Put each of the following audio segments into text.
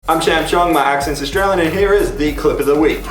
I'm ChampChong, my accent's Australian, and here is the clip of the week.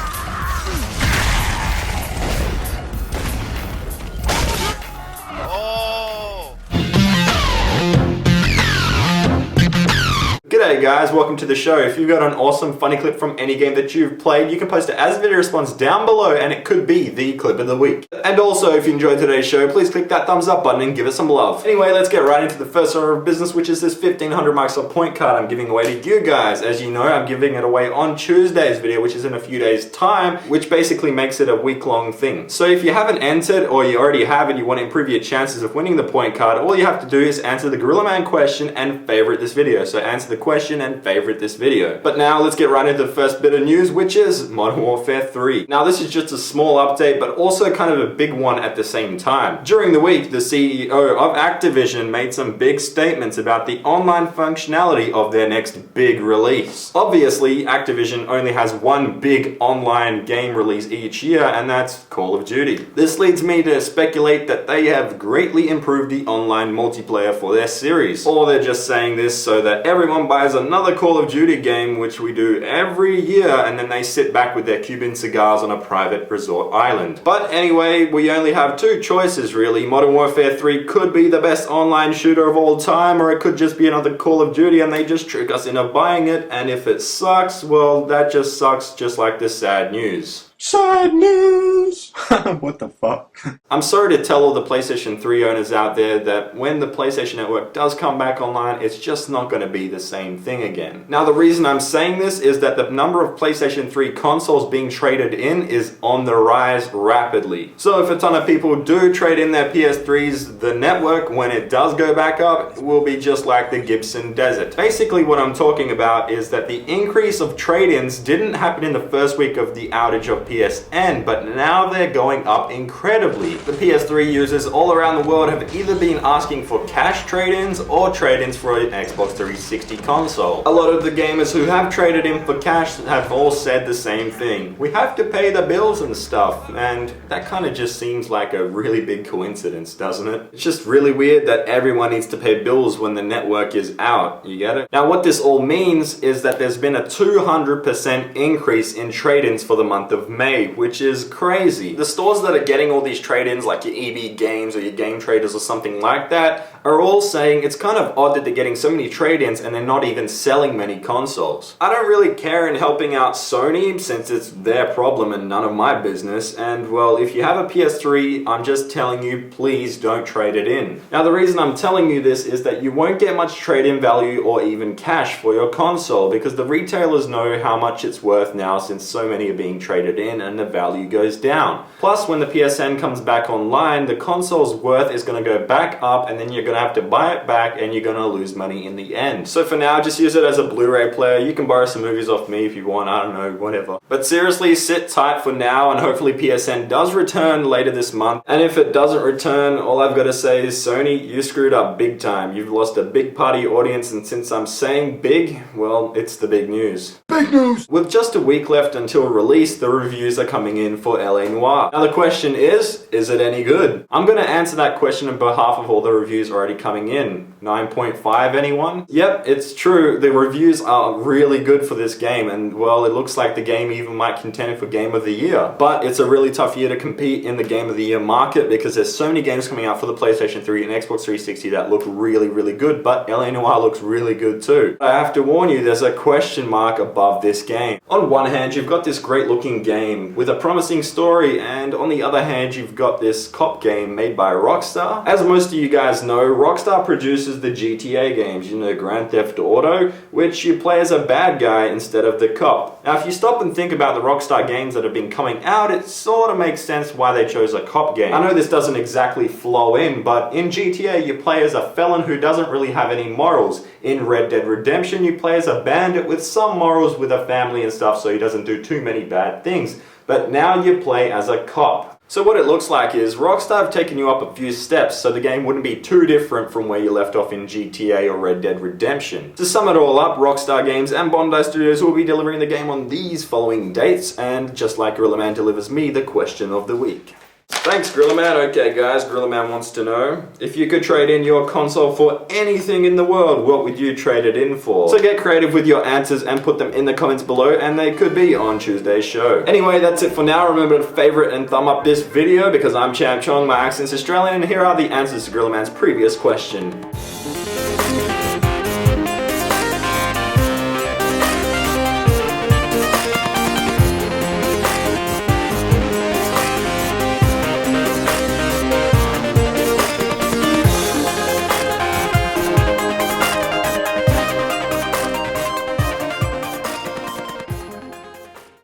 G'day guys, welcome to the show. If you've got an awesome funny clip from any game that you've played, you can post it as a video response down below and it could be the clip of the week. And also, if you enjoyed today's show, please click that thumbs up button and give it some love. Anyway, let's get right into the first order of business, which is this 1500 Microsoft point card I'm giving away to you guys. As you know, I'm giving it away on Tuesday's video, which is in a few days' time, which basically makes it a week-long thing. So if you haven't entered, or you already have and you want to improve your chances of winning the point card, all you have to do is answer the Gorilla Man question and favorite this video. So answer the question and favorite this video. But now let's get right into the first bit of news, which is Modern Warfare 3. Now this is just a small update, but also kind of a big one at the same time. During the week, the CEO of Activision made some big statements about the online functionality of their next big release. Obviously, Activision only has one big online game release each year, and that's Call of Duty. This leads me to speculate that they have greatly improved the online multiplayer for their series. Or they're just saying this so that everyone buys another Call of Duty game, which we do every year, and then they sit back with their Cuban cigars on a private resort island. But anyway, we only have two choices really. Modern Warfare 3 could be the best online shooter of all time, or it could just be another Call of Duty and they just trick us into buying it, and if it sucks, well, that just sucks, just like the sad news. Sad news! What the fuck? I'm sorry to tell all the PlayStation 3 owners out there that when the PlayStation Network does come back online, it's just not going to be the same thing again. Now the reason I'm saying this is that the number of PlayStation 3 consoles being traded in is on the rise rapidly. So if a ton of people do trade in their PS3s, the network, when it does go back up, will be just like the Gibson Desert. Basically what I'm talking about is that the increase of trade-ins didn't happen in the first week of the outage of PSN, but now they're going up incredibly. The PS3 users all around the world have either been asking for cash trade-ins or trade-ins for an Xbox 360 console. A lot of the gamers who have traded in for cash have all said the same thing. We have to pay the bills and stuff, and that kind of just seems like a really big coincidence, doesn't it? It's just really weird that everyone needs to pay bills when the network is out, you get it? Now what this all means is that there's been a 200% increase in trade-ins for the month of May, which is crazy. The stores that are getting all these trade-ins, like your EB Games or your Game Traders or something like that, are all saying it's kind of odd that they're getting so many trade-ins and they're not even selling many consoles. I don't really care in helping out Sony since it's their problem and none of my business, and well, if you have a PS3, I'm just telling you, please don't trade it in. Now the reason I'm telling you this is that you won't get much trade-in value or even cash for your console because the retailers know how much it's worth now since so many are being traded in and the value goes down. Plus, when the PSN comes back online, the console's worth is going to go back up and then you're going to have to buy it back and you're going to lose money in the end. So for now, just use it as a Blu-ray player. You can borrow some movies off me if you want, I don't know, whatever. But seriously, sit tight for now and hopefully PSN does return later this month. And if it doesn't return, all I've got to say is Sony, you screwed up big time. You've lost a big party audience, and since I'm saying big, well, it's the big news. Big news! With just a week left until release, the reviews are coming in for LA Noire. Now the question is it any good? I'm going to answer that question on behalf of all the reviews already coming in. 9.5 anyone? Yep, it's true. The reviews are really good for this game, and well, it looks like the game even might contend for Game of the Year. But it's a really tough year to compete in the Game of the Year market because there's so many games coming out for the PlayStation 3 and Xbox 360 that look really, really good, but LA Noire looks really good too. I have to warn you, there's a question mark above this game. On one hand, you've got this great looking game with a promising story, and on the other hand, you've got this cop game made by Rockstar. As most of you guys know, Rockstar produces the GTA games, you know, Grand Theft Auto, which you play as a bad guy instead of the cop. Now, if you stop and think about the Rockstar games that have been coming out, it sort of makes sense why they chose a cop game. I know this doesn't exactly flow in, but in GTA, you play as a felon who doesn't really have any morals. In Red Dead Redemption, you play as a bandit with some morals with a family and stuff, so he doesn't do too many bad things. But now you play as a cop. So what it looks like is Rockstar have taken you up a few steps so the game wouldn't be too different from where you left off in GTA or Red Dead Redemption. To sum it all up, Rockstar Games and Bondi Studios will be delivering the game on these following dates, and just like Gorilla Man delivers me the question of the week. Thanks, Gorilla Man. Okay, guys, Gorilla Man wants to know, if you could trade in your console for anything in the world, what would you trade it in for? So get creative with your answers and put them in the comments below, and they could be on Tuesday's show. Anyway, that's it for now. Remember to favorite and thumb up this video, because I'm ChampChong, my accent's Australian, and here are the answers to Gorilla Man's previous question.